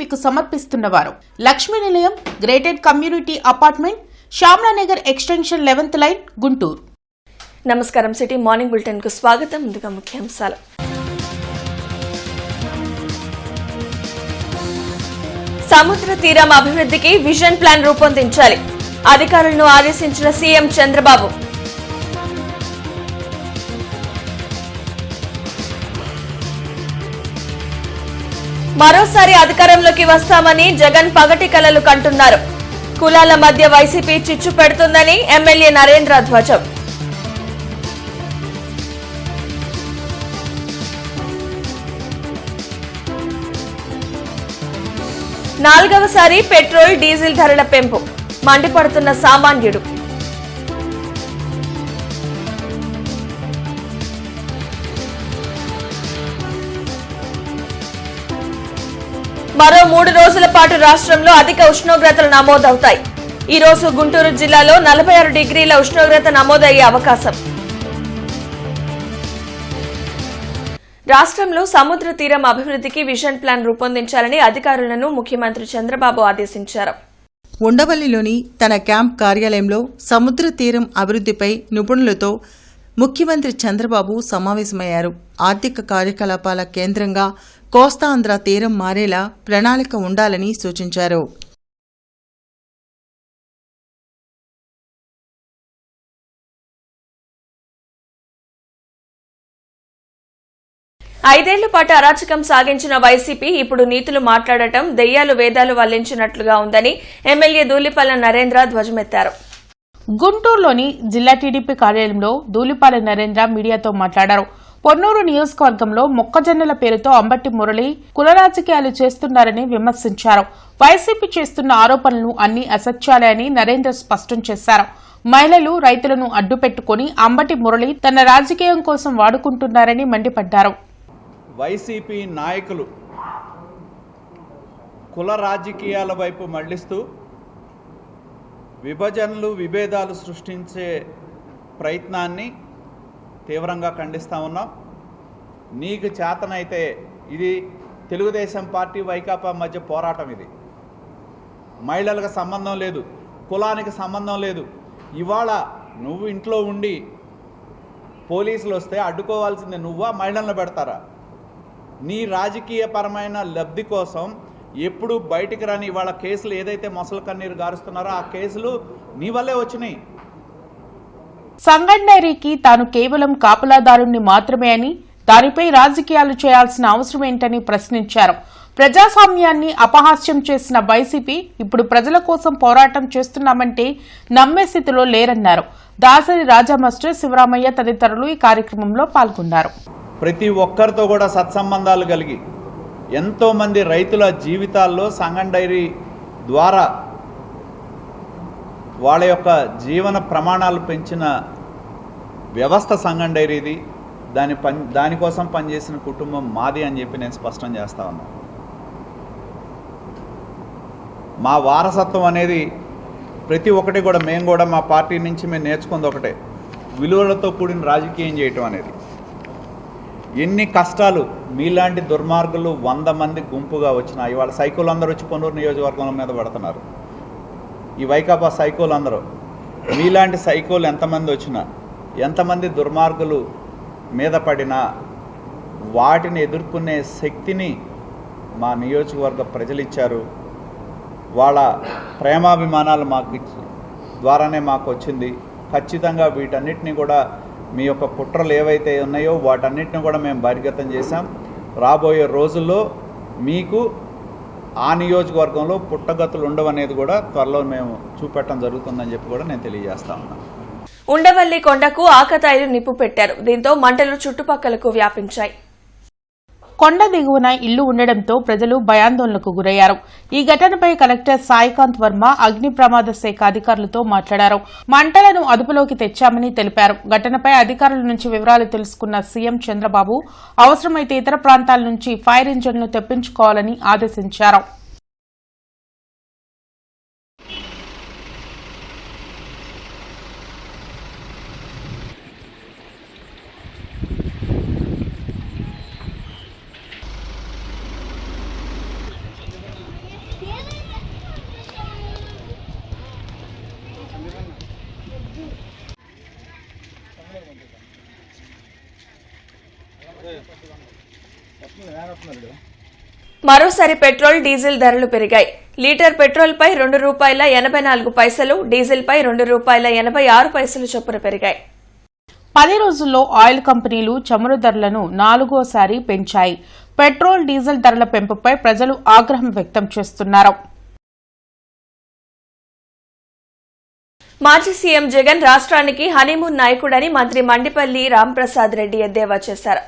మీకు సమర్పిస్తున్నవారు Lakshmi Nilayam gated community apartment Shyamalanagar extension 11th line Guntur. నమస్కారం. సిటీ మార్నింగ్ బులెటిన్ కు స్వాగతం. ముందుగా ముఖ్యాంశాలు. సముద్ర తీరం అభివృద్ధికి విజన్ ప్లాన్ రూపొందించాలి. అధికారులను ఆదేశించిన సీఎం చంద్రబాబు. మరోసారి అధికారంలోకి వస్తామని జగన్ పగటి కలలు కంటున్నారు. కులాల మధ్య వైసీపీ చిచ్చు పెడుతుందని ఎమ్మెల్యే నరేంద్ర ధ్వజం. నాలుగవసారి పెట్రోల్ డీజిల్ ధరల పెంపు మండిపడుతున్న సామాన్యుడు. మరో 3 రోజుల పాటు రాష్ట్రంలో అధిక ఉష్ణోగ్రతలు నమోదవుతాయి. ఈ రోజు గుంటూరు జిల్లాలో 46 డిగ్రీల ఉష్ణోగ్రత నమోదయ్యే అవకాశం. రాష్ట్రంలో సముద్ర తీరం అభివృద్ధికి విజన్ ప్లాన్ రూపొందించాలని అధికారులను ముఖ్యమంత్రి చంద్రబాబు ఆదేశించారు. ఉండవల్లిలోని తన క్యాంప్ కార్యాలయంలో సముద్ర తీరం అభివృద్ధిపై నిపుణులతో ముఖ్యమంత్రి చంద్రబాబు సమావేశమయ్యారు. ఆర్థిక కార్యకలాపాల కేంద్రంగా కోస్తాంధ్ర తీరం మారేలా ప్రణాళిక ఉండాలని సూచించారు. ఐదేళ్ల పాటు అరాచకం సాగించిన వైసీపీ ఇప్పుడు నీతులు మాట్లాడటం దెయ్యాలు వేదాలు వల్లించినట్లుగా ఉందని ఎమ్మెల్యే ధూళిపాల నరేంద్ర ధ్వజమెత్తారు. గుంటూరులోని జిల్లా టీడీపీ కార్యాలయంలో ధూళిపాల నరేంద్ర మీడియాతో మాట్లాడారు. పొన్నూరు నియోజకవర్గంలో మొక్కజొన్నల పేరుతో అంబటి మురళి కుల రాజకీయాలు చేస్తున్నారని విమర్శించారు. వైసీపీ చేస్తున్న ఆరోపణలు అన్ని అసత్యాలే అని నరేంద్ర స్పష్టం చేశారు. మహిళలు రైతులను అడ్డుపెట్టుకుని అంబటి మురళి తన రాజకీయం కోసం వాడుకుంటున్నారని మండిపడ్డారు. వైసీపీ నాయకులు కుల రాజకీయాల వైపు మళ్లిస్తూ విభజనలు విభేదాలు సృష్టించే ప్రయత్నాన్ని తీవ్రంగా ఖండిస్తూ ఉన్నాం. నీకు చేతనైతే ఇది తెలుగుదేశం పార్టీ వైకాపా మధ్య పోరాటం. ఇది మహిళలకు సంబంధం లేదు, కులానికి సంబంధం లేదు. ఇవాళ నువ్వు ఇంట్లో ఉండి పోలీసులు వస్తే అడ్డుకోవాల్సింది నువ్వా, మహిళలను పెడతారా? నీ రాజకీయపరమైన లబ్ధి కోసం ఎప్పుడు బయటికి రాని ఇవాళ కేసులు ఏదైతే మొసలు కన్నీరు గారుస్తున్నారో ఆ కేసులు నీ వల్లే వచ్చినాయి. సంగం డైరీకి తాను కేవలం కాపలాదారుణ్ణి మాత్రమే అని, దానిపై రాజకీయాలు చేయాల్సిన అవసరం ఏంటని ప్రశ్నించారు. ప్రజాస్వామ్యాన్ని అపహాస్యం చేసిన వైసీపీ ఇప్పుడు ప్రజల కోసం పోరాటం చేస్తున్నామంటే నమ్మే స్థితిలో లేరన్నారు. దాసరి రాజా మాస్టర్, శివరామయ్య తదితరులు ఈ కార్యక్రమంలో పాల్గొన్నారు. ప్రతి ఒక్కరితో కూడా సత్సంబంధాలు కలిగి ఎంతోమంది రైతుల జీవితాల్లో సంగం డైరీ ద్వారా వాళ్ళ యొక్క జీవన ప్రమాణాలు పెంచిన వ్యవస్థ సంగం డైరీది. దానికోసం పనిచేసిన కుటుంబం మాది అని చెప్పి నేను స్పష్టం చేస్తా ఉన్నాను. మా వారసత్వం అనేది ప్రతి ఒక్కటి కూడా మేము కూడా మా పార్టీ నుంచి మేము నేర్చుకుంది ఒకటే, విలువలతో కూడిన రాజకీయం చేయటం అనేది. ఎన్ని కష్టాలు మీలాంటి దుర్మార్గులు 100 మంది గుంపుగా వచ్చినా ఇవాళ సైకోలు అందరూ వచ్చి పొన్నూరు నియోజకవర్గం మీద పడుతున్నారు. ఈ వైకాపా సైకోలు అందరూ, మీలాంటి సైకోలు ఎంతమంది వచ్చినా, ఎంతమంది దుర్మార్గులు మీద పడినా వాటిని ఎదుర్కొనే శక్తిని మా నియోజకవర్గ ప్రజలు ఇచ్చారు. వాళ్ళ ప్రేమాభిమానాలు మాకు ద్వారానే మాకు వచ్చింది. ఖచ్చితంగా వీటన్నిటిని కూడా మీ యొక్క కుట్రలు ఏవైతే ఉన్నాయో వాటన్నిటిని కూడా మేము బహిర్గతం చేశాం. రాబోయే రోజుల్లో మీకు ఆ నియోజకవర్గంలో పుట్టగతులు ఉండవనేది కూడా త్వరలో మేము చూపెట్టడం జరుగుతుందని చెప్పి కూడా నేను తెలియజేస్తా ఉన్నాను. ఉండవల్లి కొండకు ఆకతాయిలు నిప్పు పెట్టారు. దీంతో మంటలు చుట్టుపక్కలకు వ్యాపించాయి. కొండ దిగువన ఇల్లు ఉండడంతో ప్రజలు భయాందోళనకు గురయ్యారు. ఈ ఘటనపై కలెక్టర్ సాయికాంత్ వర్మ అగ్ని ప్రమాద శాఖ అధికారులతో మాట్లాడారు. మంటలను అదుపులోకి తెచ్చామని తెలిపారు. ఘటనపై అధికారుల నుంచి వివరాలు తెలుసుకున్న సీఎం చంద్రబాబు అవసరమైతే ఇతర ప్రాంతాల నుంచి ఫైర్ ఇంజన్లు తెప్పించుకోవాలని ఆదేశించారు. మరోసారి పెట్రోల్ డీజిల్ ధరలు పెరిగాయి. లీటర్ పెట్రోల్పై ₹2.84, డీజిల్పై ₹2.86 చొప్పున పెరిగాయి. 10 రోజుల్లో ఆయిల్ కంపెనీలు చమురు ధరలను 4వసారి పెంచాయి. పెట్రోల్ డీజిల్ ధరల పెంపుపై ప్రజలు ఆగ్రహం వ్యక్తం చేస్తున్నారు. మాజీ సీఎం జగన్ రాష్ట్రానికి హనీమూన్ నాయకుడని మంత్రి మండిపల్లి రాంప్రసాద్ రెడ్డి ఎద్దేవా చేశారు.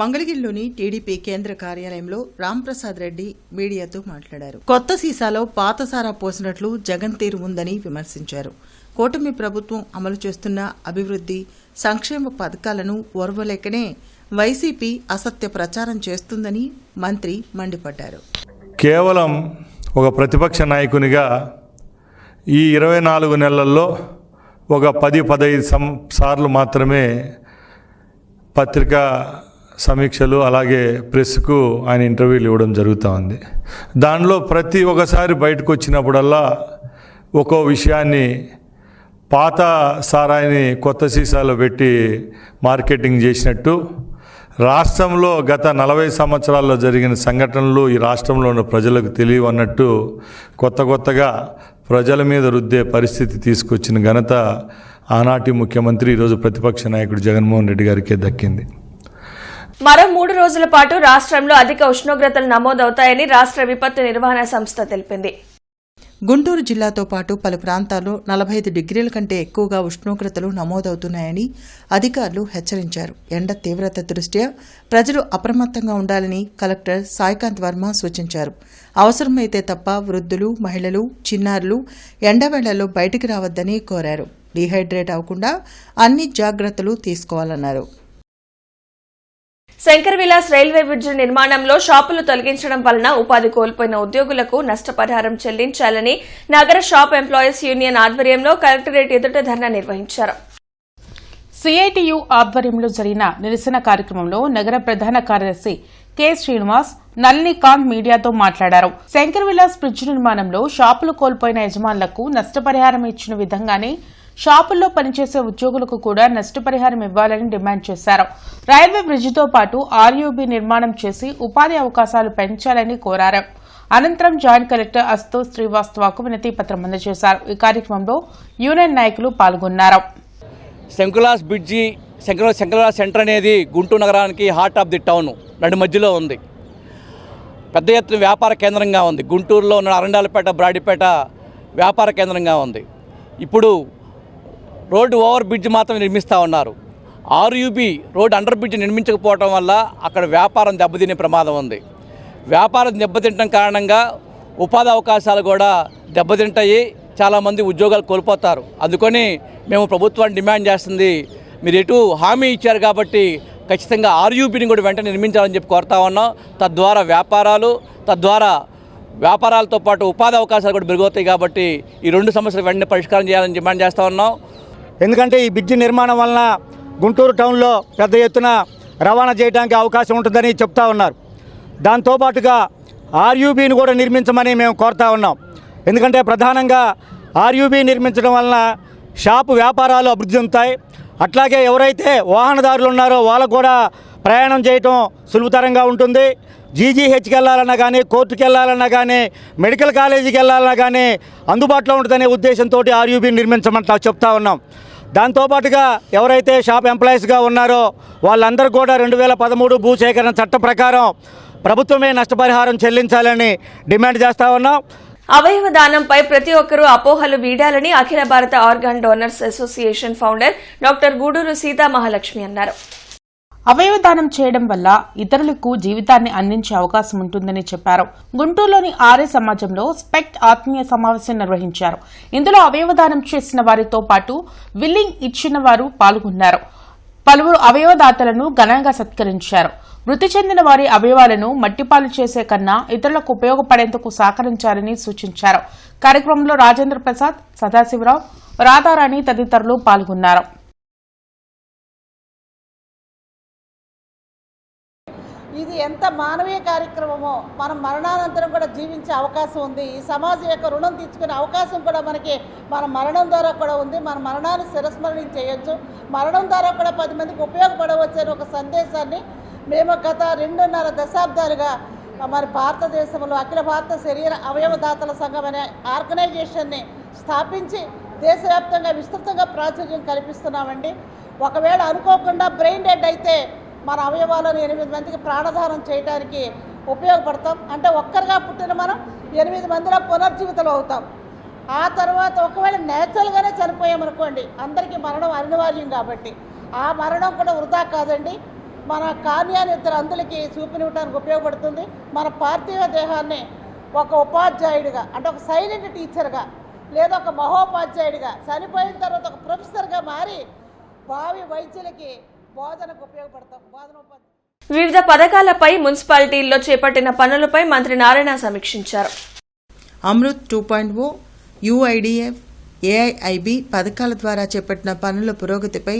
మంగళగిరిలోని టీడీపీ కేంద్ర కార్యాలయంలో రాంప్రసాద్ రెడ్డి మీడియాతో మాట్లాడారు. కొత్త సీసాలో పాత సారా పోసినట్లు జగన్ తీరు ఉందని విమర్శించారు. కూటమి ప్రభుత్వం అమలు చేస్తున్న అభివృద్ది సంక్షేమ పథకాలను ఓర్వలేకనే వైసీపీ అసత్య ప్రచారం చేస్తుందని మంత్రి మండిపడ్డారు. కేవలం ఒక ప్రతిపక్ష నాయకునిగా ఈ 24 నెలల్లో ఒక 10-15 సార్లు మాత్రమే పత్రికా సమీక్షలు అలాగే ప్రెస్కు ఆయన ఇంటర్వ్యూలు ఇవ్వడం జరుగుతూ ఉంది. దానిలో ప్రతి ఒక్కసారి బయటకు వచ్చినప్పుడల్లా ఒక్కో విషయాన్ని పాత సారాయిని కొత్త సీసాలో పెట్టి మార్కెటింగ్ చేసినట్టు, రాష్ట్రంలో గత 40 సంవత్సరాల్లో జరిగిన సంఘటనలు ఈ రాష్ట్రంలో ఉన్న ప్రజలకు తెలియవన్నట్టు కొత్తగా ప్రజల మీద రుద్దే పరిస్థితి తీసుకొచ్చిన ఘనత ఆనాటి ముఖ్యమంత్రి ఈరోజు ప్రతిపక్ష నాయకుడు జగన్మోహన్ రెడ్డి గారికే దక్కింది. మరో 3 రోజుల పాటు రాష్ట్రంలో అధిక ఉష్ణోగ్రతలు నమోదవుతాయని రాష్ట్ర విపత్తు నిర్వహణ సంస్థ తెలిపింది. గుంటూరు జిల్లాతో పాటు పలు ప్రాంతాల్లో 45 డిగ్రీల కంటే ఎక్కువగా ఉష్ణోగ్రతలు నమోదవుతున్నాయని అధికారులు హెచ్చరించారు. ఎండ తీవ్రత దృష్ట్యా ప్రజలు అప్రమత్తంగా ఉండాలని కలెక్టర్ సాయికాంత్ వర్మ సూచించారు. అవసరమైతే తప్ప వృద్ధులు, మహిళలు, చిన్నారులు ఎండవేళల్లో బయటికి రావద్దని కోరారు. డీహైడ్రేట్ అవ్వకుండా అన్ని జాగ్రత్తలు తీసుకోవాలన్నారు. శంకర్ విలాస్ రైల్వే బ్రిడ్జి నిర్మాణంలో షాపులు తొలగించడం వలన ఉపాధి కోల్పోయిన ఉద్యోగులకు నష్టపరిహారం చెల్లించాలని నగర షాప్ ఎంప్లాయీస్ యూనియన్ ఆధ్వర్యంలో కలెక్టరేట్ ఎదుట ధర్నా నిర్వహించారు. సిఐటియు ఆధ్వర్యంలో జరిగిన నిరసన కార్యక్రమంలో నగర ప్రధాన కార్యదర్శి కె శ్రీనివాస్, నళినికాంత్ మీడియాతో మాట్లాడారు. శంకర్ విలాస్ బ్రిడ్జి నిర్మాణంలో షాపులు కోల్పోయిన యజమానులకు నష్టపరిహారం ఇచ్చిన విధంగానే షాపుల్లో పనిచేసే ఉద్యోగులకు కూడా నష్టపరిహారం ఇవ్వాలని డిమాండ్ చేశారు. రైల్వే బ్రిడ్జితో పాటు ఆర్యూబీ నిర్మాణం చేసి ఉపాధి అవకాశాలు పెంచాలని కోరారు. అనంతరం జాయింట్ కలెక్టర్ అశుతోష్ శ్రీవాస్తవకు వినతి పత్రం అందజేశారు. ఈ కార్యక్రమంలో యూనియన్ నాయకులు పాల్గొన్నారు. శంకులాస్ బ్రిడ్జి, శంకులాస్ సెంటర్ అనేది గుంటూరు నగరానికి హార్ట్ ఆఫ్ ది టౌన్ నడి మధ్యలో ఉంది. పెద్ద ఎత్తున వ్యాపార కేంద్రంగా ఉంది. గుంటూరులో ఉన్న అరండాలపేట, బ్రాడిపేట వ్యాపార కేంద్రంగా ఉంది. ఇప్పుడు రోడ్డు ఓవర్ బ్రిడ్జ్ మాత్రం నిర్మిస్తూ ఉన్నారు. ఆర్యూబీ రోడ్ అండర్ బ్రిడ్జ్ నిర్మించకపోవడం వల్ల అక్కడ వ్యాపారం దెబ్బతినే ప్రమాదం ఉంది. వ్యాపారం దెబ్బతింటం కారణంగా ఉపాధి అవకాశాలు కూడా దెబ్బతింటాయి. చాలామంది ఉద్యోగాలు కోల్పోతారు. అందుకని మేము ప్రభుత్వాన్ని డిమాండ్ చేస్తుంది, మీరు ఎటు హామీ ఇచ్చారు కాబట్టి ఖచ్చితంగా ఆర్యూబీని కూడా వెంటనే నిర్మించాలని చెప్పి కోరుతా ఉన్నాం. తద్వారా వ్యాపారాలతో పాటు ఉపాధి అవకాశాలు కూడా మెరుగవుతాయి. కాబట్టి ఈ 2 సమస్యలు వెంటనే పరిష్కారం చేయాలని డిమాండ్ చేస్తూ ఉన్నాం. ఎందుకంటే ఈ బ్రిడ్జి నిర్మాణం వలన గుంటూరు టౌన్లో పెద్ద ఎత్తున రవాణా చేయడానికి అవకాశం ఉంటుందని చెప్తా ఉన్నారు. దాంతోపాటుగా ఆర్యూబీని కూడా నిర్మించమని మేము కోరుతా ఉన్నాం. ఎందుకంటే ప్రధానంగా ఆర్యూబీ నిర్మించడం వలన షాపు వ్యాపారాలు అభివృద్ధి చెందుతాయి. అట్లాగే ఎవరైతే వాహనదారులు ఉన్నారో వాళ్ళకు కూడా ప్రయాణం చేయటం సులభతరంగా ఉంటుంది. జీజీహెచ్కి వెళ్ళాలన్నా కానీ, కోర్టుకి వెళ్ళాలన్నా కానీ, మెడికల్ కాలేజీకి వెళ్ళాలన్నా కానీ అందుబాటులో ఉంటుందనే ఉద్దేశంతో ఆర్యూబీని నిర్మించమంటా చెప్తా ఉన్నాం. దాంతోపాటుగా ఎవరైతే షాప్ ఎంప్లాయీస్గా ఉన్నారో వాళ్ళందరూ కూడా 2013 భూసేకరణ చట్టం ప్రకారం ప్రభుత్వమే నష్టపరిహారం చెల్లించాలని డిమాండ్ చేస్తా ఉన్నాం. అవయవ దానంపై ప్రతి ఒక్కరూ అపోహలు వీడాలని అఖిల భారత organ donors association founder doctor Guduru Seethamahalakshmi అన్నారు. అవయవదానం చేయడం వల్ల ఇతరులకు జీవితాన్ని అందించే అవకాశం ఉంటుందని చెప్పారు. గుంటూరులోని ఆర్య సమాజంలో స్పెక్ట్ ఆత్మీయ సమావేశం నిర్వహించారు. ఇందులో అవయవదానం చేసిన వారితో పాటు విల్లింగ్ ఇచ్చిన వారు పాల్గొన్నారు. పలువురు అవయవదాతలను ఘనంగా సత్కరించారు. మృతి చెందిన వారి అవయవాలను మట్టిపాలు చేసే కన్నా ఇతరులకు ఉపయోగపడేందుకు సహకరించాలని సూచించారు. కార్యక్రమంలో రాజేంద్ర ప్రసాద్, సదాశివరావు, రాధారాణి తదితరులు పాల్గొన్నారు. ఇది ఎంత మానవీయ కార్యక్రమమో, మనం మరణానంతరం కూడా జీవించే అవకాశం ఉంది. ఈ సమాజం యొక్క రుణం తీర్చుకునే అవకాశం కూడా మనకి మన మరణం ద్వారా కూడా ఉంది. మన మరణాన్ని శిరస్మరణం చేయొచ్చు, మరణం ద్వారా కూడా 10 మందికి ఉపయోగపడవచ్చు అనే ఒక సందేశాన్ని మేము గత 2.5 దశాబ్దాలుగా మరి భారతదేశంలో అఖిల భారత శరీర అవయవదాతల సంఘం అనే ఆర్గనైజేషన్ని స్థాపించి దేశవ్యాప్తంగా విస్తృతంగా ప్రాచుర్యం కల్పిస్తున్నామండి. ఒకవేళ అనుకోకుండా బ్రెయిన్ డెడ్ అయితే మన అవయవాలను 8 మందికి ప్రాణదానం చేయడానికి ఉపయోగపడతాం. అంటే ఒక్కరిగా పుట్టిన మనం 8 మందిలో పునర్జీవితం అవుతాం. ఆ తర్వాత ఒకవేళ నేచురల్గానే చనిపోయామనుకోండి, అందరికీ మరణం అనివార్యం కాబట్టి ఆ మరణం కూడా వృధా కాదండి. మన కార్యాన్ని ఇద్దరు అందులకి చూపినివ్వడానికి ఉపయోగపడుతుంది. మన పార్థివ దేహాన్ని ఒక ఉపాధ్యాయుడిగా, అంటే ఒక సైలెంట్ టీచర్గా లేదా ఒక మహోపాధ్యాయుడిగా, చనిపోయిన తర్వాత ఒక ప్రొఫెసర్గా మారి భావి వైద్యులకి బోధనకు ఉపయోగపడతాం. వివిధ పథకాలపై మున్సిపాలిటీల్లో చేపట్టిన పనులపై మంత్రి నారాయణ సమీక్షించారు. అమృత్ 2.0, యుఐడిఎఫ్, ఏఐఐబి పథకాల ద్వారా చేపట్టిన పనుల పురోగతిపై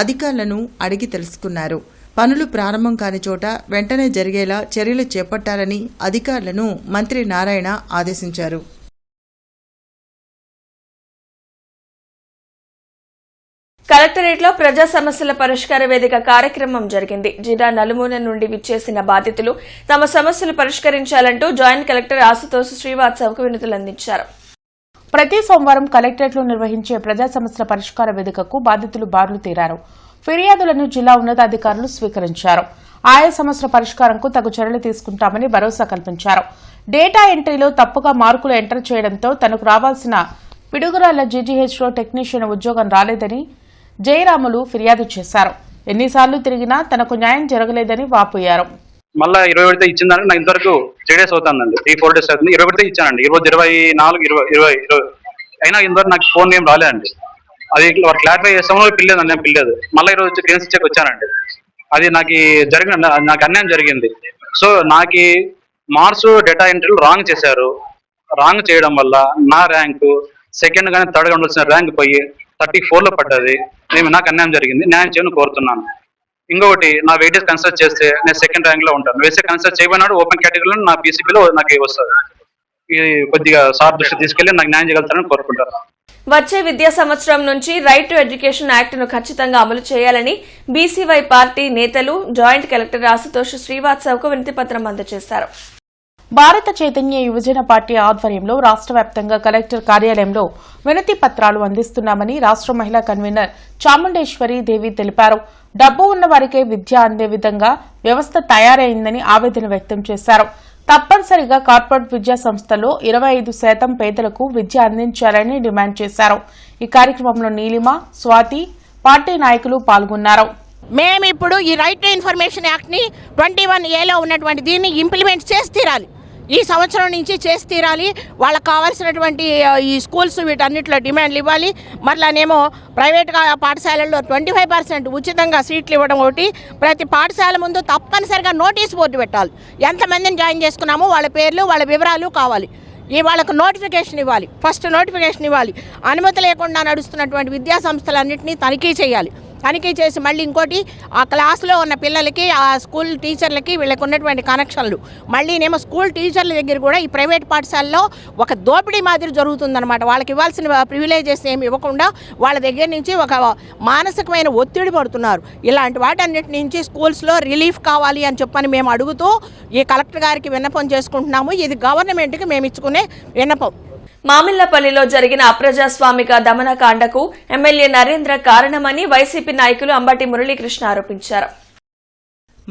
అధికారులను అడిగి తెలుసుకున్నారు. పనులు ప్రారంభం కాని చోట వెంటనే జరిగేలా చర్యలు చేపట్టాలని అధికారులను మంత్రి నారాయణ ఆదేశించారు. కలెక్టరేట్లో ప్రజా సమస్యల పరిష్కార వేదిక కార్యక్రమం జరిగింది. జిల్లా నలుమూల నుండి విచ్చేసిన బాధితులు తమ సమస్యలు పరిష్కరించాలంటూ జాయింట్ కలెక్టర్ ఆశుతోష్ శ్రీవాత్సవ్కు వినతులు అందించారు. ప్రతి సోమవారం కలెక్టరేట్లో నిర్వహించే ప్రజా సమస్యల పరిష్కార వేదికకు బాధితులు బారులు తీరారు. ఫిర్యాదులను జిల్లా ఉన్నతాధికారులు స్వీకరించారు. ఆయా సమస్యల పరిష్కారంకు తగు చర్యలు తీసుకుంటామని భరోసా కల్పించారు. డేటా ఎంట్రీలో తప్పుగా మార్కులు ఎంటర్ చేయడంతో తనకు రావాల్సిన పిడుగురాళ్ల జీజీహెచ్లో టెక్నీషియన్ ఉద్యోగం రాలేదని జయరాములు ఫిర్యాదు చేశారు. ఎన్నిసార్లు తిరిగినా తనకు న్యాయం జరగలేదని వాపోయారు. మళ్ళీ 21 ఇచ్చిందని నాకు ఇంతవరకు 3 days అవుతుందండి. 3-4 days అవుతుంది. 21 ఇచ్చానండి. ఈరోజు 24 అయినా ఇంతవరకు నాకు ఫోన్ ఏం రాలేదండి. అది క్లారిఫై చేస్తామో పిల్లేదండి, నేను పిల్లేదు. మళ్ళీ ఈరోజు క్లియరెన్స్ చెక్ వచ్చానండి. అది నాకు అన్యాయం జరిగింది. సో నాకు మార్క్స్ డేటా ఎంట్రీలు రాంగ్ చేశారు. రాంగ్ చేయడం వల్ల నా ర్యాంకు సెకండ్ గానీ థర్డ్ గా ఉండాల్సిన ర్యాంక్ పోయి 34లో పడ్డది. నాకు అన్యాయం జరిగింది. న్యాయం చేయని కోరుతున్నాను. ఇంకొకటి, నా వెయిటేజ్ కన్సిడర్ చేస్తే నేను సెకండ్ ర్యాంక్ లో ఉంటాను. వేసే కన్సిడర్ చేయబడినాడు ఓపెన్ కేటగిరీలో నా పీసీబీలో నాకు వస్తుంది. ఇది కొద్దిగా సార్ దృష్టి తీసుకెళ్లి నాకు న్యాయం చేయగలుగుతానని కోరుకుంటారు. వచ్చే విద్యా సంవత్సరం నుంచి రైట్ టు ఎడ్యుకేషన్ యాక్ట్ ను ఖచ్చితంగా అమలు చేయాలని బీసీవై పార్టీ నేతలు జాయింట్ కలెక్టర్ ఆశుతోష్ శ్రీవాత్సవ్కు వినతి పత్రం అందజేశారు. భారత చైతన్య యువజన పార్టీ ఆధ్వర్యంలో రాష్ట్ర వ్యాప్తంగా కలెక్టర్ కార్యాలయంలో వినతి పత్రాలు అందిస్తున్నామని రాష్ట్ర మహిళా కన్వీనర్ చాముండేశ్వరి దేవి తెలిపారు. డబ్బు ఉన్న వారికే విద్య అందే విధంగా వ్యవస్థ తయారైందని ఆవేదన వ్యక్తం చేశారు. తప్పనిసరిగా కార్పొరేట్ విద్యా సంస్థల్లో 25% పేదలకు విద్య అందించాలని డిమాండ్ చేశారు. ఈ కార్యక్రమంలో నీలిమ, స్వాతి, పార్టీ నాయకులు పాల్గొన్నారు. మేము ఇప్పుడు ఈ రైట్ టు ఇన్ఫర్మేషన్ యాక్ట్ని 21A ఉన్నటువంటి దీన్ని ఇంప్లిమెంట్ చేసి తీరాలి. ఈ సంవత్సరం నుంచి చేసి తీరాలి. వాళ్ళకి కావాల్సినటువంటి ఈ స్కూల్స్ వీటన్నిటిలో డిమాండ్లు ఇవ్వాలి. మరలానేమో ప్రైవేట్గా పాఠశాలల్లో 25% ఉచితంగా సీట్లు ఇవ్వడం ఒకటి. ప్రతి పాఠశాల ముందు తప్పనిసరిగా నోటీస్ బోర్డు పెట్టాలి. ఎంతమందిని జాయిన్ చేసుకున్నామో వాళ్ళ పేర్లు వాళ్ళ వివరాలు కావాలి. వాళ్ళకు నోటిఫికేషన్ ఇవ్వాలి. ఫస్ట్ నోటిఫికేషన్ ఇవ్వాలి. అనుమతి లేకుండా నడుస్తున్నటువంటి విద్యా సంస్థలన్నింటినీ తనిఖీ చేయాలి. తనిఖీ చేసి మళ్ళీ ఇంకోటి, ఆ క్లాస్లో ఉన్న పిల్లలకి ఆ స్కూల్ టీచర్లకి వీళ్ళకి ఉన్నటువంటి కనెక్షన్లు మళ్ళీనేమో స్కూల్ టీచర్ల దగ్గర కూడా ఈ ప్రైవేట్ పాఠశాలలో ఒక దోపిడీ మాదిరి జరుగుతుందన్నమాట. వాళ్ళకి ఇవ్వాల్సిన ప్రివిలేజెస్ ఏమి ఇవ్వకుండా వాళ్ళ దగ్గర నుంచి ఒక మానసికమైన ఒత్తిడి పడుతున్నారు. ఇలాంటి వాటన్నిటి నుంచి స్కూల్స్లో రిలీఫ్ కావాలి అని చెప్పని మేము అడుగుతూ ఈ కలెక్టర్ గారికి విన్నపం చేసుకుంటున్నాము. ఇది గవర్నమెంట్కి మేము ఇచ్చుకునే విన్నపం. మామిళ్లపల్లిలో జరిగిన అప్రజాస్వామిక దమనకాండకు ఎమ్మెల్యే నరేంద్ర కారణమని వైసీపీ నాయకులు అంబటి మురళీకృష్ణ ఆరోపించారు.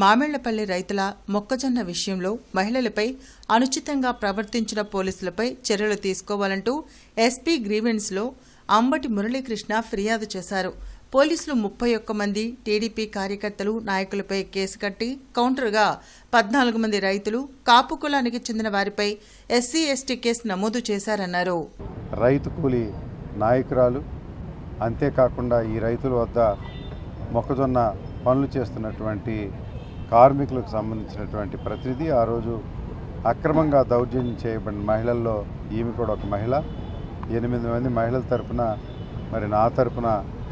మామిళ్లపల్లి రైతుల మొక్కజొన్న విషయంలో మహిళలపై అనుచితంగా ప్రవర్తించిన పోలీసులపై చర్యలు తీసుకోవాలంటూ ఎస్పీ గ్రీవెన్స్లో అంబటి మురళీకృష్ణ ఫిర్యాదు చేశారు. పోలీసులు 31 మంది టీడీపీ కార్యకర్తలు, నాయకులపై కేసు కట్టి కౌంటర్గా 14 మంది రైతులు, కాపు కులానికి చెందిన వారిపై ఎస్సీ ఎస్టీ కేసు నమోదు చేశారన్నారు. రైతు కూలీ నాయకురాలు, అంతేకాకుండా ఈ రైతుల వద్ద మొక్కజొన్న పనులు చేస్తున్నటువంటి కార్మికులకు సంబంధించినటువంటి ప్రతినిధి ఆ రోజు అక్రమంగా దౌర్జన్యం చేయబడిన మహిళల్లో ఈమె కూడా ఒక మహిళ. 8 మంది మహిళల తరపున మరి నా తరపున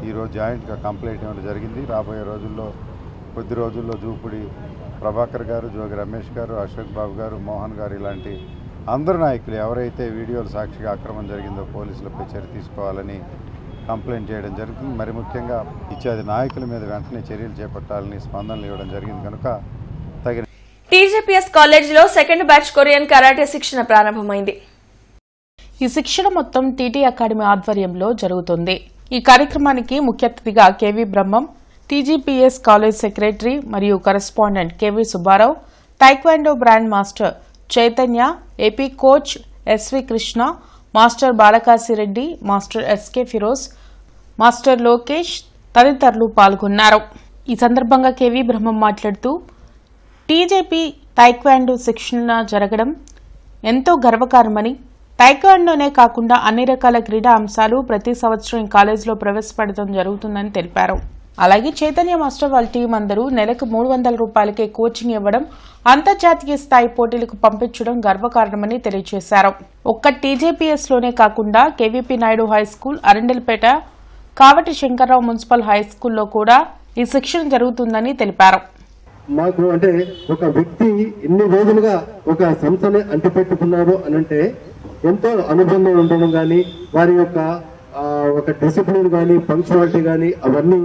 ఈరోజు జాయింట్గా కంప్లైంట్ ఇవ్వడం జరిగింది. రాబోయే రోజుల్లో కొద్ది రోజుల్లో జూపుడి ప్రభాకర్ గారు, జోగి రమేష్ గారు, అశోక్ బాబు గారు, మోహన్ గారు ఇలాంటి అందరు నాయకులు ఎవరైతే వీడియోలు సాక్షిగా అక్రమం జరిగిందో పోలీసులపై చర్య తీసుకోవాలని కంప్లైంట్ చేయడం జరుగుతుంది. మరి ముఖ్యంగా ఇచ్చేది నాయకుల మీద వెంటనే చర్యలు చేపట్టాలని స్పందనలు ఇవ్వడం జరిగింది కనుక తగిన టీజేపీఎస్ కాలేజీలో సెకండ్ బ్యాచ్ కొరియన్ కరాటే శిక్షణ ప్రారంభమైంది. ఈ శిక్షణ మొత్తం టీటీ అకాడమీ ఆధ్వర్యంలో జరుగుతుంది. ఈ కార్యక్రమానికి ముఖ్య అతిథిగా KV Brahmam, TGPS college secretary మరియు correspondent KV Subbarao, taekwondo grand master Chaitanya, AP coach SV Krishna, master Balakasireddy, master SK Firoz, master Lokesh తదితరులు పాల్గొన్నారు. ఈ సందర్భంగా కేవీ బ్రహ్మం మాట్లాడుతూ టీజేపీ టైక్వాండో శిక్షణ జరగడం ఎంతో గర్వకారణమని, టైక్వాండోనే కాకుండా అన్ని రకాల క్రీడా అంశాలు ప్రతి సంవత్సరం ఈ కాలేజీలో ప్రవేశపెట్టడం జరుగుతుందని తెలిపారు. అలాగే చైతన్య మాస్టర్ వాళ్ళ టీం అందరూ నెలకు 300 రూపాయలకే కోచింగ్ ఇవ్వడం, అంతర్జాతీయ స్థాయి పోటీలకు పంపించడం గర్వకారణమని తెలియజేశారు. ఒక్క టీజేపీఎస్ లోనే కాకుండా KVP Naidu high school, Arundelpet, Kavati Shankarrao municipal high స్కూల్లో కూడా ఈ శిక్షణ జరుగుతుందని తెలిపారు. మాకు అంటే ఒక వ్యక్తి ఎన్ని రోజులుగా ఒక సంస్థని అంటిపెట్టుకున్నారు అని అంటే ఎంతో అనుబంధం ఉండడం కానీ, వారి యొక్క ఒక డిసిప్లిన్ కానీ, పంక్చువాలిటీ కానీ అవన్నీ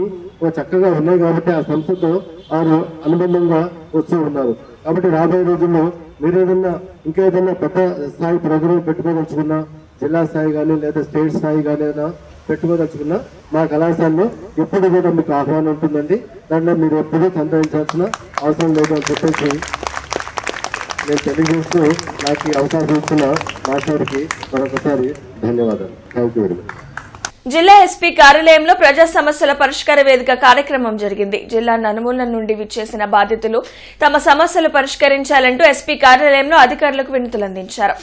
చక్కగా ఉన్నాయి కాబట్టి ఆ సంస్థతో వారు అనుబంధంగా వస్తూ ఉన్నారు. కాబట్టి రాబోయే రోజుల్లో మీరు ఏదన్నా ఇంకా ఏదన్నా పెద్ద స్థాయి ప్రోగ్రాం పెట్టుకోదలుచుకున్నా, జిల్లా స్థాయి కానీ లేదా స్టేట్ స్థాయి కానీ పెట్టుకోదలుచుకున్నా మా కళాశాలలో ఎప్పుడు కూడా మీకు ఆహ్వానం ఉంటుందండి. దాంట్లో మీరు ఎప్పుడూ సంతరించాల్సిన అవసరం లేదు అని చెప్పేసి నేను తెలియజేస్తూ నాకు ఈ అవకాశం ఇచ్చిన మాస్టర్కి మరొకసారి ధన్యవాదాలు. Thank you very much. జిల్లా ఎస్పీ కార్యాలయంలో ప్రజా సమస్యల పరిష్కార వేదిక కార్యక్రమం జరిగింది. జిల్లా నలుమూలల నుండి విచ్చేసిన బాధితులు తమ సమస్యలు పరిష్కరించాలంటూ ఎస్పీ కార్యాలయంలో అధికారులకు వినతులందించారు.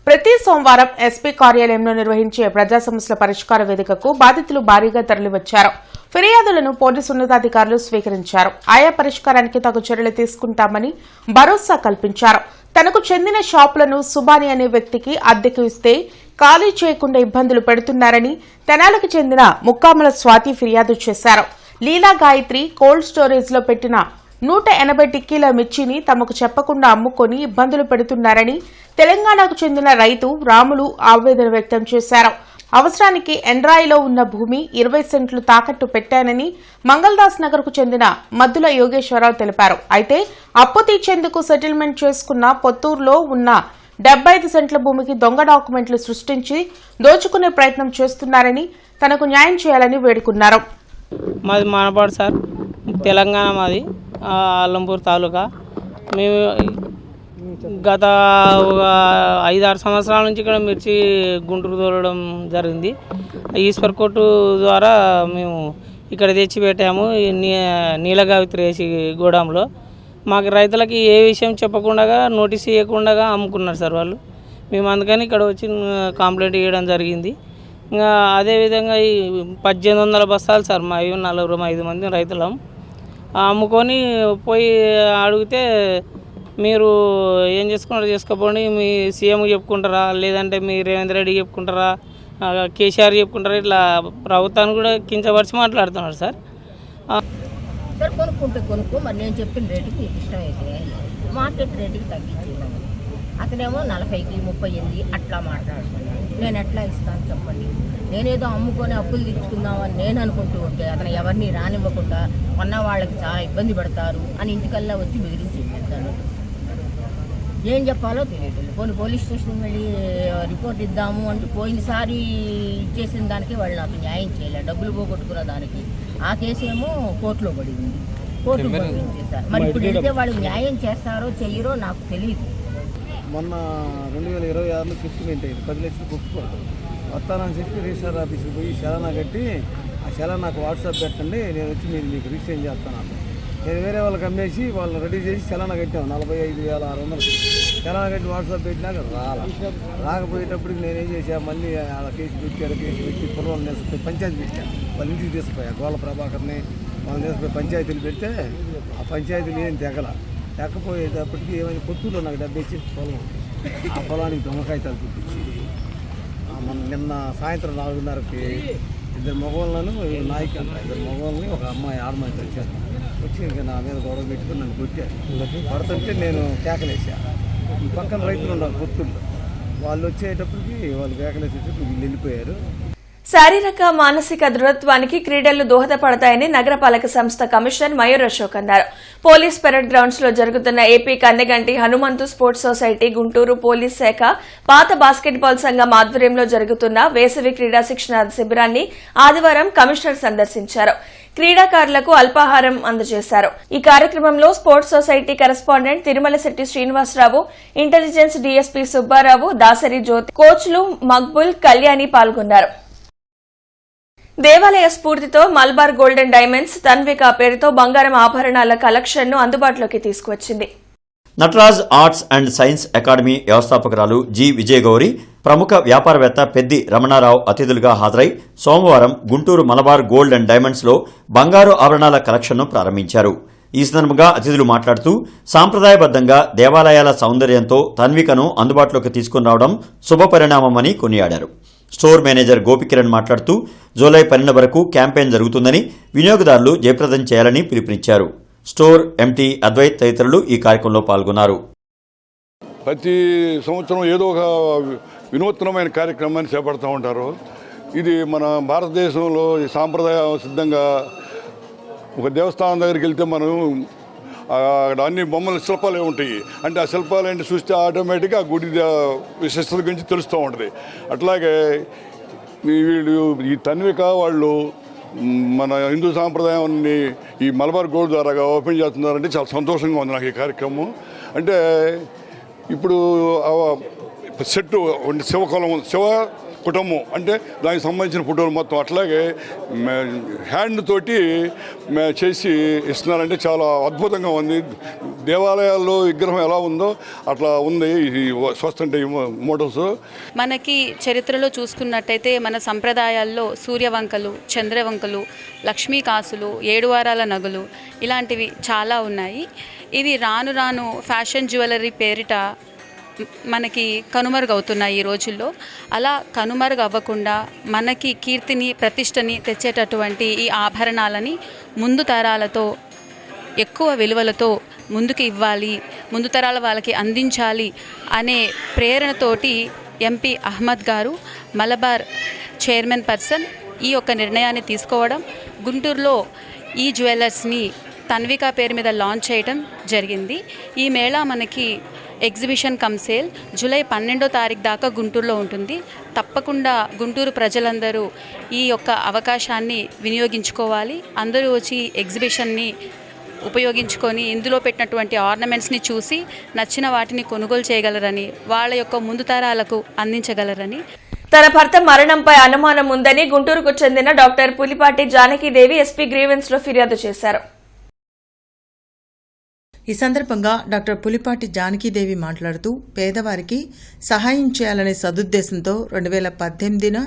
ప్రతి సోమవారం ఎస్పీ కార్యాలయంలో నిర్వహించే ప్రజా సమస్యల పరిష్కార వేదికకు బాధితులు భారీగా తరలివచ్చారు. ఫిర్యాదులను పోలీసు ఉన్నతాధికారులు స్వీకరించారు. ఆయా పరిష్కారానికి తగు చర్యలు తీసుకుంటామని భరోసా కల్పించారు. తనకు చెందిన షాపులను సుబాని అనే వ్యక్తికి అద్దెకు ఇస్తే ఖాళీ చేయకుండా ఇబ్బందులు పెడుతున్నారని తెనాలకు చెందిన ముక్కాముల స్వాతి ఫిర్యాదు చేశారు. లీలా గాయత్రి కోల్డ్ స్టోరేజ్ లో పెట్టిన 180 టిక్కీల మిర్చిని తమకు చెప్పకుండా అమ్ముకొని ఇబ్బందులు పెడుతున్నారని తెలంగాణకు చెందిన రైతు రాములు ఆవేదన వ్యక్తం చేశారు. అవసరానికి ఎండ్రాయిలో ఉన్న భూమి 20 సెంట్లు తాకట్టు పెట్టానని మంగళదాస్ నగర్ కు చెందిన మద్దుల యోగేశ్వరరావు తెలిపారు. అయితే అప్పు తీర్చేందుకు సెటిల్మెంట్ చేసుకున్న పొత్తూరులో ఉన్న 75 సెంట్ల భూమికి దొంగ డాక్యుమెంట్లు సృష్టించి దోచుకునే ప్రయత్నం చేస్తున్నారని తనకు న్యాయం చేయాలని వేడుకున్నారు. మాది మానపాడు సార్, తెలంగాణ. మాది అల్లంపూర్ తాలూకా. మేము గత ఒక 5-6 సంవత్సరాల నుంచి ఇక్కడ మిర్చి గుంటూరు తోలడం జరిగింది. ఈశ్వర్ కోర్టు ద్వారా మేము ఇక్కడ తెచ్చి పెట్టాము నీలగావిత్రి వేసి గోడాంలో. మాకు రైతులకి ఏ విషయం చెప్పకుండా, నోటీస్ ఇవ్వకుండా అమ్ముకున్నారు సార్ వాళ్ళు. మేము అందుకని ఇక్కడ వచ్చి కంప్లైంట్ ఇవ్వడం జరిగింది. ఇంకా అదేవిధంగా ఈ 1800 బస్తాలు సార్ మా 4-5 మంది రైతులం అమ్ముకొని పోయి అడిగితే, మీరు ఏం చేసుకున్నారో చేసుకోపోండి, మీ సీఎం చెప్పుకుంటారా, లేదంటే మీ రేవంత్ రెడ్డి చెప్పుకుంటారా, కేసీఆర్ చెప్పుకుంటారా, ఇట్లా ప్రభుత్వాన్ని కూడా కించపరిచి మాట్లాడుతున్నారు సార్. సార్ కొనుక్కో, మరి నేను చెప్పిన రేటుకి మీకు ఇష్టమైతే మార్కెట్ రేటుకి తగ్గించేయాలి. అతనేమో 40కి 38 అట్లా మాట్లాడుతున్నాను. నేను ఎట్లా ఇస్తాను చెప్పండి? నేనేదో అమ్ముకొని అప్పులు తెచ్చుకుందామని నేను అనుకుంటూ ఉంటే అతను ఎవరిని రానివ్వకుండా కొన్న వాళ్ళకి చాలా ఇబ్బంది పడతారు అని ఇంటికల్లా వచ్చి బెదిరించి చెప్పేస్తాను. ఏం చెప్పాలో తెలియదు. పోలీస్ స్టేషన్ వెళ్ళి రిపోర్ట్ ఇద్దాము అంటే పోయినసారి ఇచ్చేసిన దానికి వాళ్ళు నాకు న్యాయం చేయలేదు. డబ్బులు పోగొట్టుకున్న దానికి ఆ కేసు ఏమో కోర్టులో పడింది, కోర్టుకు పంపించేశారు. మరి ఇప్పుడు వెళ్తే వాళ్ళు న్యాయం చేస్తారో చెయ్యరో నాకు తెలియదు. మొన్న 2026లో సెటిల్మెంట్ అయింది, 10 లక్షలు ఒప్పుకోవడం. వస్తానని చెప్పి రిజిస్టర్ ఆఫీస్కి పోయి చలానా కట్టి, ఆ చలానా నాకు వాట్సాప్ పెట్టండి, నేను వచ్చి మీకు రిజిస్టర్ చేస్తాను. నేను వేరే వాళ్ళకి అమ్మేసి వాళ్ళు రెడీ చేసి చలానా కట్టాము 45,600. చలానా కట్టి వాట్సాప్ పెట్టినాక రాకపోయేటప్పటికి నేనేం చేశాను, మళ్ళీ వాళ్ళ కేసు పెట్టి కుర్రోళ్ళు నేసిపోయి పంచాయతీ పెట్టాను. వాళ్ళ ఇంటికి తీసుకుపోయా గోళ్ళ ప్రభాకర్ని వాళ్ళని తీసుకుపోయి పంచాయతీలు పెడితే ఆ పంచాయతీలు ఏం తెగకపోయేటప్పటికి ఏమైనా పొత్తులో నాకు 70 పొలం ఉంది. ఆ పొలానికి దొంగకాయితాలు పుట్టించి మన నిన్న సాయంత్రం 4:30కి 2 మగవాళ్ళను నాయకు అంట 2 మగవాళ్ళని ఒక అమ్మాయి ఆడమాయితో వచ్చారు. వచ్చి ఇంకా నా మీద గొడవ పెట్టుకుని నన్ను కొట్టారు. పడుతుంటే నేను కేకలేసాను. ఈ పక్కన రైతులు ఉన్నారు పొత్తుల్లో, వాళ్ళు వచ్చేటప్పటికి వాళ్ళు కేకలేసేటప్పుడు వీళ్ళు వెళ్ళిపోయారు. శారీరక మానసిక దృఢత్వానికి క్రీడలు దోహదపడతాయని నగరపాలక సంస్థ కమిషనర్ మయూర్ అశోక్ అన్నారు. పోలీస్ పెరేడ్ గ్రౌండ్స్ లో జరుగుతున్న AP Kanneganti Hanumanthu sports society Guntur police శాఖ పాత బాస్కెట్బాల్ సంఘం ఆధ్వర్యంలో జరుగుతున్న వేసవి క్రీడా శిక్షణ శిబిరాన్ని ఆదివారం కమిషనర్ సందర్శించారు. క్రీడాకారులకు అల్పాహారం అందజేశారు. ఈ కార్యక్రమంలో sports society correspondent Tirumalasetti Srinivasarao, intelligence DSP Subbarao, Dasari Jyothi, కోచ్లు మక్బుల్, కళ్యాణి పాల్గొన్నారు. దేవాలయ స్ఫూర్తితో మల్బార్ గోల్డెన్ డైమండ్స్ తన్విక పేరుతో బంగారం ఆభరణాల కలెక్షన్ ను అందుబాటులోకి తీసుకువచ్చింది. Nataraj arts and science academy వ్యవస్థాపకురాలు జి విజయగౌరి, ప్రముఖ వ్యాపారవేత్త పెద్ది రమణారావు అతిథులుగా హాజరై సోమవారం Guntur Malabar gold and diamonds లో బంగారు ఆభరణాల కలెక్షన్ను ప్రారంభించారు. ఈ సందర్భంగా అతిథులు మాట్లాడుతూ సాంప్రదాయబద్దంగా దేవాలయాల సౌందర్యంతో తన్వికను అందుబాటులోకి తీసుకుని రావడం శుభపరిణామమని కొనియాడారు. స్టోర్ మేనేజర్ గోపికిరణ్ మాట్లాడుతూ జూలై 12 వరకు క్యాంపెయిన్ జరుగుతుందని, వినియోగదారులు జయప్రదం చేయాలని పిలుపునిచ్చారు. స్టోర్ ఎంటీ అద్వైత్ తదితరులు ఈ కార్యక్రమంలో పాల్గొన్నారు. ప్రతి సంవత్సరం ఏదో ఒక వినూత్నమైన కార్యక్రమాన్ని చేపడుతూ ఉంటారు. ఇది మన భారతదేశంలో సాంప్రదాయ సిద్ధంగా ఒక దేవస్థానం దగ్గరికి వెళ్తే మనం అక్కడ అన్ని బొమ్మల శిల్పాలే ఉంటాయి. అంటే ఆ శిల్పాలు ఏంటి చూస్తే ఆటోమేటిక్గా ఆ గుడి విశిష్టత గురించి తెలుస్తూ ఉంటుంది. అట్లాగే వీళ్ళు ఈ తన్విక వాళ్ళు మన హిందూ సాంప్రదాయాన్ని ఈ మలబార్ గోల్డ్ ద్వారా ఓపెన్ చేస్తున్నారంటే చాలా సంతోషంగా ఉంది నాకు ఈ కార్యక్రమం. అంటే ఇప్పుడు సెట్టు శివ కుటుంబం అంటే దానికి సంబంధించిన ఫోటోలు మొత్తం అట్లాగే హ్యాండ్ తోటి చేసి ఇస్తున్నారంటే చాలా అద్భుతంగా ఉంది. దేవాలయాల్లో విగ్రహం ఎలా ఉందో అట్లా ఉంది ఈ చూస్తుంటే మోడల్స్. మనకి చరిత్రలో చూసుకున్నట్టయితే మన సంప్రదాయాల్లో సూర్యవంకలు, చంద్రవంకలు, లక్ష్మీ కాసులు, 7 వారాల నగలు ఇలాంటివి చాలా ఉన్నాయి. ఇవి రాను రాను ఫ్యాషన్ జ్యువెలరీ పేరిట మనకి కనుమరుగవుతున్నాయి ఈ రోజుల్లో. అలా కనుమరుగు అవ్వకుండా మనకి కీర్తిని, ప్రతిష్టని తెచ్చేటటువంటి ఈ ఆభరణాలని ముందు తరాలతో ఎక్కువ విలువలతో ముందుకు ఇవ్వాలి, ముందు తరాల వాళ్ళకి అందించాలి అనే ప్రేరణతోటి ఎంపీ అహ్మద్ గారు, మలబార్ చైర్మన్ పర్సన్ ఈ యొక్క నిర్ణయాన్ని తీసుకోవడం, గుంటూరులో ఈ జ్యువెలర్స్ని తన్విక పేరు మీద లాంచ్ చేయడం జరిగింది. ఈ మేళా మనకి ఎగ్జిబిషన్ కమ్ సేల్ జూలై 12వ తారీఖు దాకా గుంటూరులో ఉంటుంది. తప్పకుండా గుంటూరు ప్రజలందరూ ఈ యొక్క అవకాశాన్ని వినియోగించుకోవాలి. అందరూ వచ్చి ఎగ్జిబిషన్ని ఉపయోగించుకొని ఇందులో పెట్టినటువంటి ఆర్నమెంట్స్ని చూసి నచ్చిన వాటిని కొనుగోలు చేయగలరని, వాళ్ళ యొక్క ముందు తరాలకు అందించగలరని. తన భర్త మరణంపై అనుమానం ఉందని గుంటూరుకు చెందిన doctor Pulipati Janaki Devi SP grievance లో ఫిర్యాదు చేశారు. ఈ సందర్భంగా డాక్టర్ పులిపాటి జానకీదేవి మాట్లాడుతూ పేదవారికి సహాయం చేయాలనే సదుద్దేశంతో 2018న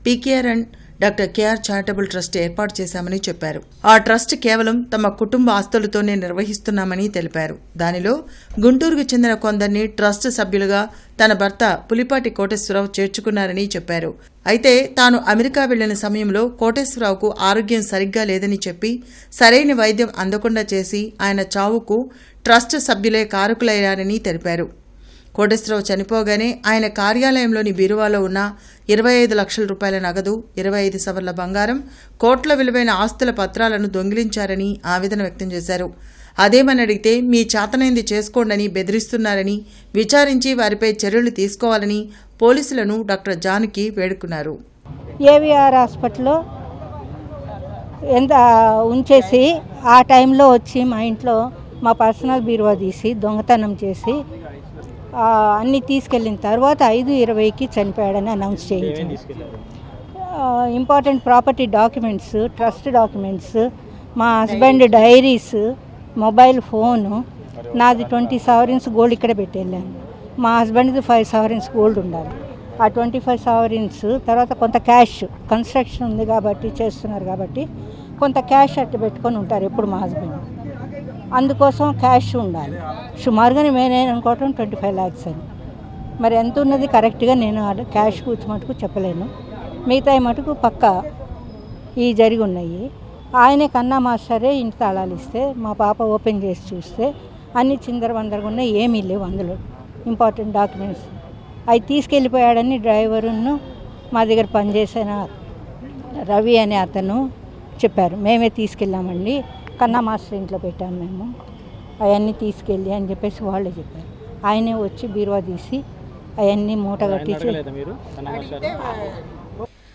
PKR and doctor KR charitable trust ఏర్పాటు చేశామని చెప్పారు. ఆ ట్రస్ట్ కేవలం తమ కుటుంబ ఆస్తులతోనే నిర్వహిస్తున్నామని తెలిపారు. దానిలో గుంటూరుకు చెందిన కొందరిని ట్రస్ట్ సభ్యులుగా తన భర్త పులిపాటి కోటేశ్వరరావు చేర్చుకున్నారని చెప్పారు. అయితే తాను అమెరికా వెళ్లిన సమయంలో కోటేశ్వరరావుకు ఆరోగ్యం సరిగ్గా లేదని చెప్పి సరైన వైద్యం అందకుండా చేసి ఆయన చావుకు ట్రస్ట్ సభ్యులే కారకులయ్యారని తెలిపారు. కోటేశ్వరరావు చనిపోగానే ఆయన కార్యాలయంలోని బీరువాలో ఉన్న 25 లక్షల రూపాయల నగదు, 25 సవర్ల బంగారం, కోట్ల విలువైన ఆస్తుల పత్రాలను దొంగిలించారని ఆవేదన వ్యక్తం చేశారు. అదేమని అడిగితే మీ చేతనైంది చేసుకోండని బెదిరిస్తున్నారని, విచారించి వారిపై చర్యలు తీసుకోవాలని పోలీసులను డాక్టర్ జానకి వేడుకున్నారు. ఏవిఆర్ హాస్పిటల్లో ఎంత ఉంచేసి ఆ టైంలో వచ్చి మా ఇంట్లో మా పర్సనల్ బీరువా తీసి దొంగతనం చేసి అన్నీ తీసుకెళ్ళిన తర్వాత 5:20కి చనిపోయాడని అనౌన్స్ చేయించాను. Important property documents, trust documents, మా హస్బెండ్ డైరీస్, మొబైల్ ఫోను, నాది 20 సావరిన్స్ గోల్డ్ ఇక్కడ పెట్టి వెళ్ళాను. మా హస్బెండ్ది 5 సావరిన్స్ గోల్డ్ ఉండాలి. ఆ 25 సావరిన్స్ తర్వాత కొంత క్యాష్, కన్స్ట్రక్షన్ ఉంది కాబట్టి చేస్తున్నారు కాబట్టి కొంత క్యాష్ అట్టు పెట్టుకొని ఉంటారు ఎప్పుడు మా హస్బెండ్. అందుకోసం క్యాష్ ఉండాలి. సుమారుగా నేను అనుకోవటం 25 lakhs అని. మరి ఎంత ఉన్నది కరెక్ట్గా నేను క్యాష్ మటుకు చెప్పలేను. మిగతా మటుకు పక్క ఈ జరిగి ఉన్నాయి. ఆయనే కన్నా మాస్టరే ఇంటి తాళాలు ఇస్తే మా పాప ఓపెన్ చేసి చూస్తే అన్ని చిందరవందరగా ఉన్నాయి, ఏమీ లేవు అందులో ఇంపార్టెంట్ డాక్యుమెంట్స్. అవి తీసుకెళ్ళిపోయాడని డ్రైవరును మా దగ్గర పనిచేసిన రవి అనే అతను చెప్పారు. మేమే తీసుకెళ్ళామండి, కన్నా మాస్టర్ ఇంట్లో పెట్టాము మేము, అవన్నీ తీసుకెళ్ళి అని చెప్పేసి వాళ్ళే చెప్పారు. ఆయనే వచ్చి బీరువా తీసి అవన్నీ మూట కట్టించి.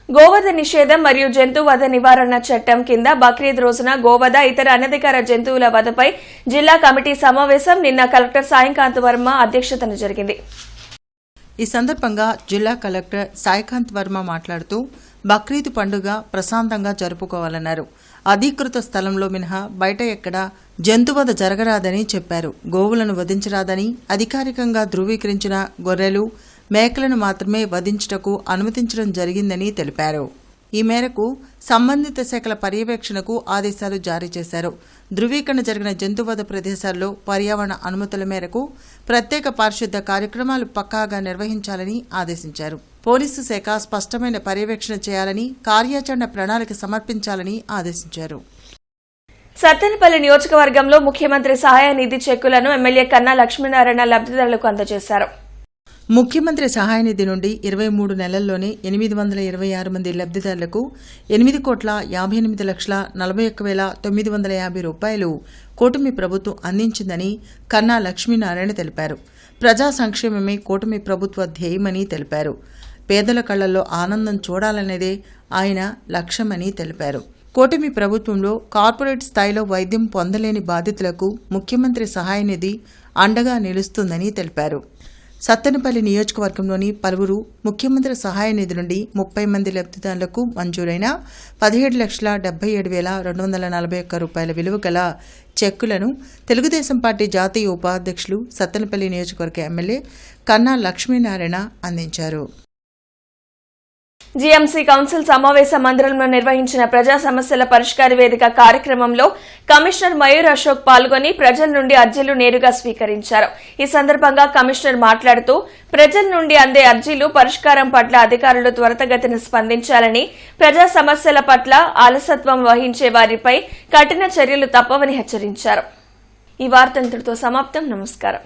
గోవధ నిషేధం మరియు జంతువధ నివారణ చట్టం కింద బక్రీద్ రోజున గోవధ ఇతర అనధికార జంతువుల వధపై జిల్లా కమిటీ సమావేశం నిన్న కలెక్టర్ సాయికాంత్ వర్మ అధ్యక్షతన జరిగింది. ఈ సందర్భంగా జిల్లా కలెక్టర్ సాయికాంత్ వర్మ మాట్లాడుతూ బక్రీద్ పండుగ ప్రశాంతంగా జరుపుకోవాలన్నారు. అధీకృత స్థలంలో మినహా బయట ఎక్కడా జంతువధ జరగరాదని చెప్పారు. గోవులను వధించరాదని, అధికారికంగా ధృవీకరించిన గొర్రెలు, మేకలను మాత్రమే వధించుటకు అనుమతించడం జరిగిందని తెలిపారు. ఈ మేరకు సంబంధిత శాఖల పర్యవేక్షణకు ఆదేశాలు జారీ చేశారు. ధృవీకరణ జరిగిన జంతువధ ప్రదేశాల్లో పర్యావరణ అనుమతుల మేరకు ప్రత్యేక పారిశుద్ధ కార్యక్రమాలు పక్కాగా నిర్వహించాలని ఆదేశించారు. పోలీసు శాఖ స్పష్టమైన పర్యవేక్షణ చేయాలని, కార్యాచరణ ప్రణాళిక సమర్పించాలని ఆదేశించారు. సత్తెనపల్లి నియోజకవర్గంలో ముఖ్యమంత్రి సహాయ నిధి చెక్కులను ఎమ్మెల్యే కన్నా లక్ష్మీనారాయణ లబ్ధిదారులకు అందజేశారు. ముఖ్యమంత్రి సహాయ నిధి నుండి 23 నెలల్లోనే 826 మంది లబ్ధిదారులకు 8,58,41,950 రూపాయలు కూటమి ప్రభుత్వం అందించిందని కన్నా లక్ష్మీనారాయణ తెలిపారు. ప్రజా సంక్షేమమే కూటమి ప్రభుత్వ ధ్యేయమని తెలిపారు. పేదల కళ్లలో ఆనందం చూడాలనేదే ఆయన లక్ష్యమని తెలిపారు. కూటమి ప్రభుత్వంలో కార్పొరేట్ స్థాయిలో వైద్యం పొందలేని బాధితులకు ముఖ్యమంత్రి సహాయ నిధి అండగా నిలుస్తుందని తెలిపారు. సత్తెనపల్లి నియోజకవర్గంలోని పలువురు ముఖ్యమంత్రి సహాయ నిధి నుండి 30 మంది లబ్ధిదారులకు మంజూరైన 17,77,241 రూపాయల విలువ గల చెక్కులను తెలుగుదేశం పార్టీ జాతీయ ఉపాధ్యక్షులు సత్తెనపల్లి నియోజకవర్గ ఎమ్మెల్యే కన్నా లక్ష్మీనారాయణ అందించారు. జీఎంసీ కౌన్సిల్ సమావేశ మందిరంలో నిర్వహించిన ప్రజా సమస్యల పరిష్కార వేదిక కార్యక్రమంలో కమిషనర్ మయూర్ అశోక్ పాల్గొని ప్రజల నుండి అర్జీలు నేరుగా స్వీకరించారు. ఈ సందర్భంగా కమిషనర్ మాట్లాడుతూ ప్రజల నుండి అందే అర్జీలు పరిష్కారం పట్ల అధికారులు త్వరితగతిన స్పందించాలని, ప్రజా సమస్యల పట్ల అలసత్వం వహించే వారిపై కఠిన చర్యలు తప్పవని హెచ్చరించారు. ఈ వార్త ఇంతటితో సమాప్తం. నమస్కారం.